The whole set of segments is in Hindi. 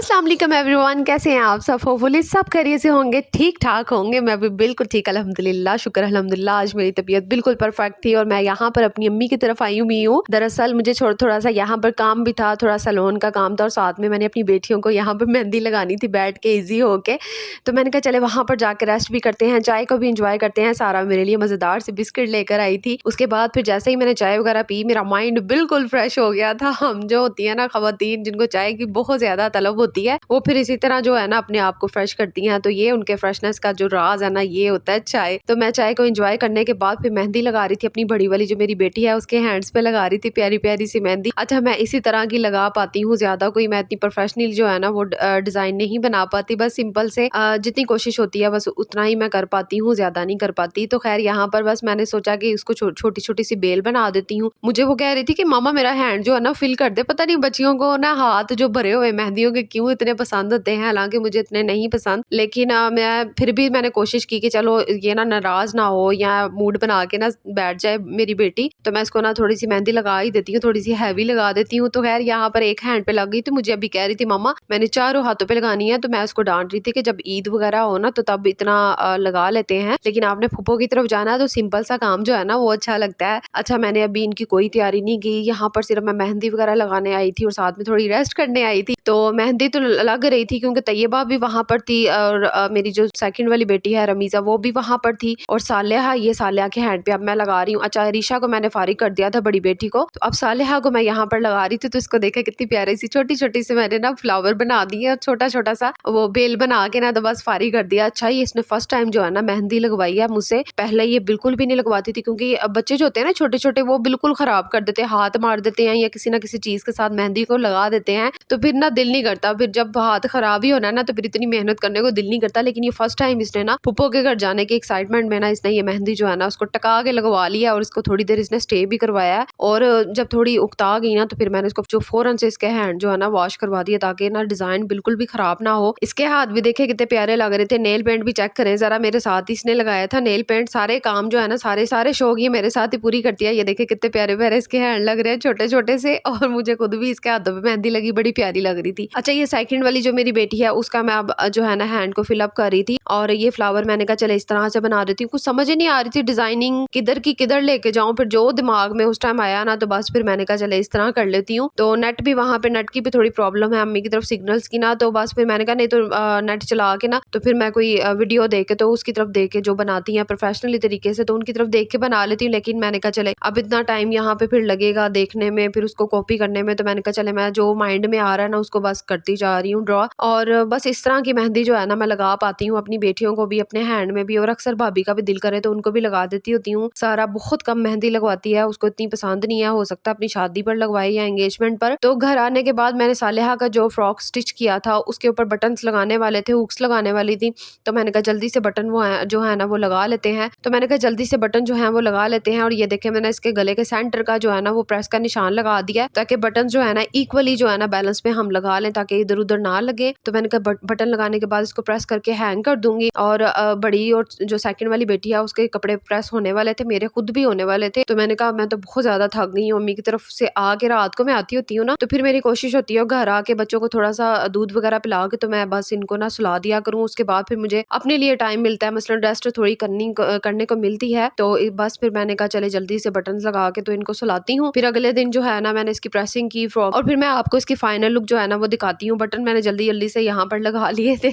अस्सलाम वालेकुम एवरीवन, कैसे हैं आप सब। होपफुली सब खैरियत से होंगे, ठीक ठाक होंगे। मैं भी बिल्कुल ठीक, अल्हम्दुलिल्लाह, शुक्र अल्हम्दुलिल्लाह। आज मेरी तबीयत बिल्कुल परफेक्ट थी और मैं यहाँ पर अपनी अम्मी की तरफ आई हुई हूँ। दरअसल मुझे थोड़ा सा यहाँ पर काम भी था, थोड़ा सैलून का काम था और साथ में मैंने अपनी बेटियों को यहाँ पर मेहंदी लगानी थी बैठ के ईजी होके। तो मैंने कहा चले वहाँ पर जाकर रेस्ट भी करते हैं, चाय को भी इंजॉय करते हैं। सारा मेरे लिए मज़ेदार से बिस्किट लेकर आई थी। उसके बाद फिर जैसे ही मैंने चाय वगैरह पी, मेरा माइंड बिल्कुल फ्रेश हो गया था। हम जो होती है ना ख़वातीन, जिनको चाय की बहुत ज़्यादा तलब होती है, वो फिर इसी तरह जो है ना अपने आप को फ्रेश करती हैं। तो ये उनके फ्रेशनेस का जो राज है ना, ये होता है चाय। तो मैं चाय को एंजॉय करने के बाद फिर मेहंदी लगा रही थी अपनी बड़ी वाली जो मेरी बेटी है उसके हैंड्स पे लगा रही थी, प्यारी प्यारी सी मेहंदी। अच्छा, मैं इसी तरह की लगा पाती हूँ, ज्यादा कोई मैं इतनी प्रोफेशनल जो है ना वो डिजाइन नहीं बना पाती। बस सिंपल से जितनी कोशिश होती है बस उतना ही मैं कर पाती हूँ, ज्यादा नहीं कर पाती। तो खैर यहाँ पर बस मैंने सोचा कि इसको छोटी छोटी सी बेल बना देती हूँ। मुझे वो कह रही थी कि मामा मेरा हैंड जो है ना फिल कर दे। पता नहीं बच्चियों को ना हाथ जो भरे हुए मेहंदियों के क्यों इतने पसंद होते हैं, हालांकि मुझे इतने नहीं पसंद। लेकिन मैं फिर भी मैंने कोशिश की कि चलो ये ना नाराज ना हो या मूड बना के ना बैठ जाए मेरी बेटी, तो मैं इसको ना थोड़ी सी मेहंदी लगा ही देती हूँ, थोड़ी सी हैवी लगा देती हूँ। तो खैर यहाँ पर एक हैंड पे लग गई, तो मुझे अभी कह रही थी मामा मैंने चारों हाथों पे लगानी है। तो मैं उसको डांट रही थी कि जब ईद वगैरह हो ना तो तब इतना लगा लेते हैं, लेकिन आपने फूफो की तरफ जाना है तो सिंपल सा काम जो है ना वो अच्छा लगता है। अच्छा, मैंने अभी इनकी कोई तैयारी नहीं की, यहाँ पर सिर्फ मैं मेहंदी वगैरह लगाने आई थी और साथ में थोड़ी रेस्ट करने आई थी। तो मेहंदी तो लग रही थी क्योंकि तैयबा भी वहां पर थी और मेरी जो सेकंड वाली बेटी है रमीजा वो भी वहां पर थी और सालेहा, ये सालेहा के हैंड पे अब मैं लगा रही हूँ। अच्छा, रीशा को मैंने फारिग कर दिया था बड़ी बेटी को, तो अब सालेहा को मैं यहाँ पर लगा रही थी। तो इसको देखा कितनी प्यारी सी छोटी छोटी सी मैंने ना फ्लावर बना दी है और छोटा छोटा सा वो बेल बना के ना तो बस फारिग कर दिया। अच्छा, ये इसने फर्स्ट टाइम जो है ना मेहंदी लगवाई है मुझसे, पहले ये बिल्कुल भी नहीं लगवाती थी क्योंकि बच्चे जो होते हैं ना छोटे छोटे वो बिल्कुल खराब कर देते हैं, हाथ मार देते हैं या किसी ना किसी चीज के साथ मेहंदी को लगा देते हैं। तो फिर ना दिल नहीं करता, फिर जब हाथ खराब ही होना है ना तो फिर इतनी मेहनत करने को दिल नहीं करता। लेकिन ये फर्स्ट टाइम इसने ना फूफो के घर जाने के एक्साइटमेंट में ना इसने ये मेहंदी जो है ना उसको टका के लगवा लिया और इसको थोड़ी देर इसने स्टे भी करवाया है। और जब थोड़ी उकता गई ना तो फिर मैंने इसको जो फौरन से इसके हैंड जो है ना वॉश करवा दिया ताकि ना डिजाइन बिल्कुल भी खराब ना हो। इसके हाथ भी देखे कितने प्यारे लग रहे थे। नेल पेंट भी चेक करें जरा, मेरे साथ ही इसने लगाया था नेल पेंट। सारे काम जो है ना सारे सारे शौक ये मेरे साथ ही पूरी करती है। ये देखे कितने प्यारे प्यारे इसके हैंड लग रहे हैं छोटे छोटे से, और मुझे खुद भी इसके हाथों पे मेहंदी लगी बड़ी प्यारी लग रही थी। अच्छा, ये सेकंड वाली जो मेरी बेटी है उसका मैं अब जो है ना हैंड को फिलअप कर रही थी और ये फ्लावर मैंने कहा चले इस तरह से बना देती हूँ। कुछ समझ ही नहीं आ रही थी डिजाइनिंग किधर की किधर लेके जाऊँ, फिर जो दिमाग में उस टाइम आया ना तो बस फिर मैंने कहा चले इस तरह कर लेती हूँ। तो नेट भी वहाँ पे नेट की भी थोड़ी प्रॉब्लम है अम्मी की तरफ सिग्नल्स की ना, तो बस फिर मैंने कहा नहीं तो नेट चला के ना तो फिर मैं कोई वीडियो देख के तो उसकी तरफ देख के जो बनाती हैं प्रोफेशनली तरीके से तो उनकी तरफ देख के बना लेती हूँ। लेकिन मैंने कहा चले अब इतना टाइम यहाँ पे फिर लगेगा देखने में फिर उसको कॉपी करने में, तो मैंने कहा चले मैं जो माइंड में आ रहा है ना उसको बस करती जा रही हूँ ड्रॉ। और बस इस तरह की मेहंदी जो है ना मैं लगा पाती हूँ अपनी बेटियों को भी, अपने हैंड में भी, और अक्सर भाभी का भी दिल करे तो उनको भी लगा देती होती हूँ। सारा बहुत कम मेहंदी लगवाती है, उसको इतनी पसंद नहीं है, हो सकता है अपनी शादी पर लगवाई या एंगेजमेंट पर। तो घर आने के बाद मैंने सालेहा का जो फ्रॉक स्टिच किया था उसके ऊपर बटन्स लगाने वाले थे, हुक्स लगाने वाली थी, तो मैंने कहा जल्दी से बटन वो है जो है ना वो लगा लेते हैं। तो मैंने कहा जल्दी से बटन जो है वो लगा लेते हैं। और ये देखे मैंने इसके गले के सेंटर का जो है ना वो प्रेस का निशान लगा दिया ताकि बटन जो है ना इक्वली जो है ना बैलेंस में हम लगा लें ताकि इधर उधर ना लगे। तो मैंने कहा बटन लगाने के बाद इसको प्रेस करके हैंग कर दूंगी। और बड़ी और जो सेकंड वाली बेटी है उसके कपड़े प्रेस होने वाले थे, मेरे खुद भी होने वाले थे। तो मैंने कहा मैं तो बहुत ज्यादा थक गई हूँ, मम्मी की तरफ से आके रात को मैं आती होती हूँ ना तो फिर मेरी कोशिश होती है घर आके बच्चों को थोड़ा सा दूध वगैरह पिला के तो मैं बस इनको ना सुला दिया करूँ। उसके बाद फिर मुझे अपने लिए टाइम मिलता है, मसलन रेस्ट थोड़ी करने को मिलती है। तो बस फिर मैंने कहा चले जल्दी से बटन लगा के तो इनको सुलाती हूँ। फिर अगले दिन जो है ना मैंने इसकी प्रेसिंग की फ्रॉक और फिर मैं आपको इसकी फाइनल लुक जो है ना वो दिखाती हूँ। बटन मैंने जल्दी जल्दी से यहाँ पर लगा लिए थे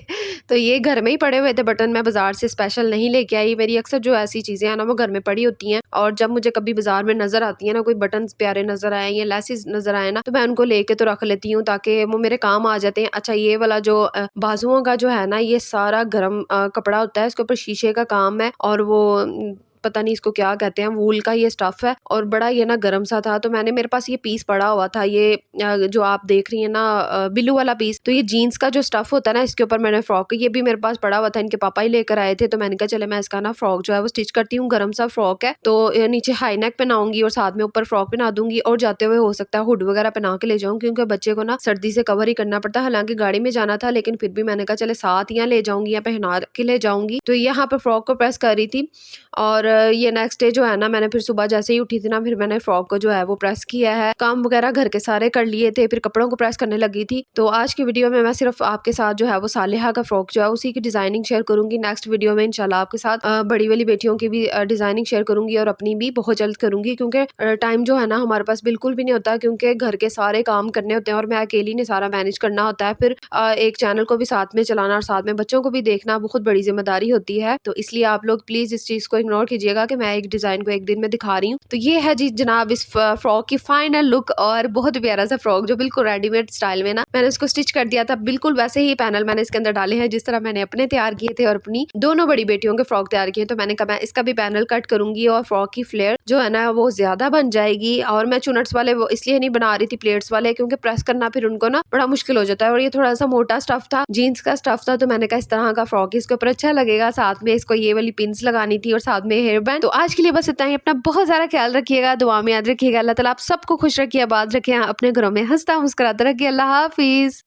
तो ये घर में ही पड़े हुए थे बटन, मैं बाजार से स्पेशल नहीं लेके आई। मेरी अक्सर जो ऐसी चीजें हैं ना वो घर में पड़ी होती हैं और जब मुझे कभी बाजार में नजर आती है ना कोई बटन प्यारे नजर आए या लेसेस नजर आए ना तो मैं उनको लेके तो रख लेती हूँ ताकि वो मेरे काम आ जाते हैं। अच्छा, ये वाला जो बाजुओं का जो है ना ये सारा गर्म कपड़ा होता है, इसके ऊपर शीशे का काम है और वो पता नहीं इसको क्या कहते हैं, वूल का ये स्टफ है और बड़ा ये ना गर्म सा था। तो मैंने मेरे पास ये पीस पड़ा हुआ था, ये जो आप देख रही है ना बिल्लू वाला पीस, तो ये जीन्स का जो स्टफ होता है ना इसके ऊपर मैंने फ्रॉक ये भी मेरे पास पड़ा हुआ था, इनके पापा ही लेकर आए थे। तो मैंने कहा चले मैं इसका ना फ्रॉक जो है वो स्टिच करती हूँ। गर्म सा फ्रॉक है तो नीचे हाई नेक पहनाऊंगी और साथ में ऊपर फ्रॉक पहना दूंगी और जाते हुए हो सकता है हुड वगैरह पहना के ले जाऊँ क्योंकि बच्चे को ना सर्दी से कवर ही करना पड़ता है। हालांकि गाड़ी में जाना था लेकिन फिर भी मैंने कहा चले साथ या ले जाऊंगी या पहना के ले जाऊंगी। तो यहाँ पर फ्रॉक को प्रेस कर रही थी और और ये नेक्स्ट डे जो है ना, मैंने फिर सुबह जैसे ही उठी थी ना, फिर मैंने फ्रॉक को जो है वो प्रेस किया है, काम वगैरह घर के सारे कर लिए थे, फिर कपड़ों को प्रेस करने लगी थी। तो आज की वीडियो में मैं सिर्फ आपके साथ जो है वो सालिहा का फ्रॉक जो है उसी की डिजाइनिंग शेयर करूंगी। नेक्स्ट वीडियो में इंशाल्लाह आपके साथ बड़ी वाली बेटियों की भी डिजाइनिंग शेयर करूंगी और अपनी भी बहुत जल्द करूंगी, क्योंकि टाइम जो है ना हमारे पास बिल्कुल भी नहीं होता, क्योंकि घर के सारे काम करने होते हैं और मैं अकेली ने सारा मैनेज करना होता है। फिर एक चैनल को भी साथ में चलाना और साथ में बच्चों को भी देखना बहुत बड़ी जिम्मेदारी होती है। तो इसलिए आप लोग प्लीज इस चीज को इग्नोर कीजिएगा कि मैं एक डिजाइन को एक दिन में दिखा रही हूँ। तो ये है जी जनाब इस फ्रॉक की फाइनल लुक, और बहुत प्यारा सा फ्रॉक जो बिल्कुल रेडीमेड स्टाइल में ना मैंने उसको स्टिच कर दिया था। बिल्कुल वैसे ही पैनल मैंने इसके अंदर डाले हैं जिस तरह मैंने अपने तैयार किए थे और अपनी दोनों बड़ी बेटियों के फ्रॉक तैयार किए। तो मैंने कहा मैं इसका भी पैनल कट करूंगी और फ्रॉक की फ्लेयर जो है ना वो ज्यादा बन जाएगी। और मैं चुनट्स वाले वो इसलिए नहीं बना रही थी, प्लेट्स वाले, क्योंकि प्रेस करना फिर उनको ना बड़ा मुश्किल हो जाता है। और ये थोड़ा सा मोटा स्टफ था, जीन्स का स्टफ था, तो मैंने कहा इस तरह का फ्रॉक इसके ऊपर अच्छा लगेगा। साथ में इसको ये वाली पिन्स लगानी थी और साथ में हेयर बैंड। तो आज के लिए बस इतना ही। अपना बहुत सारा ख्याल रखिएगा, दुआ में याद रखिएगा। अल्लाह ताला आप सबको खुश रखिए, आबाद रखिए, अपने घरों में हंसता मुस्कुराता रखिए। अल्लाह हाफिज।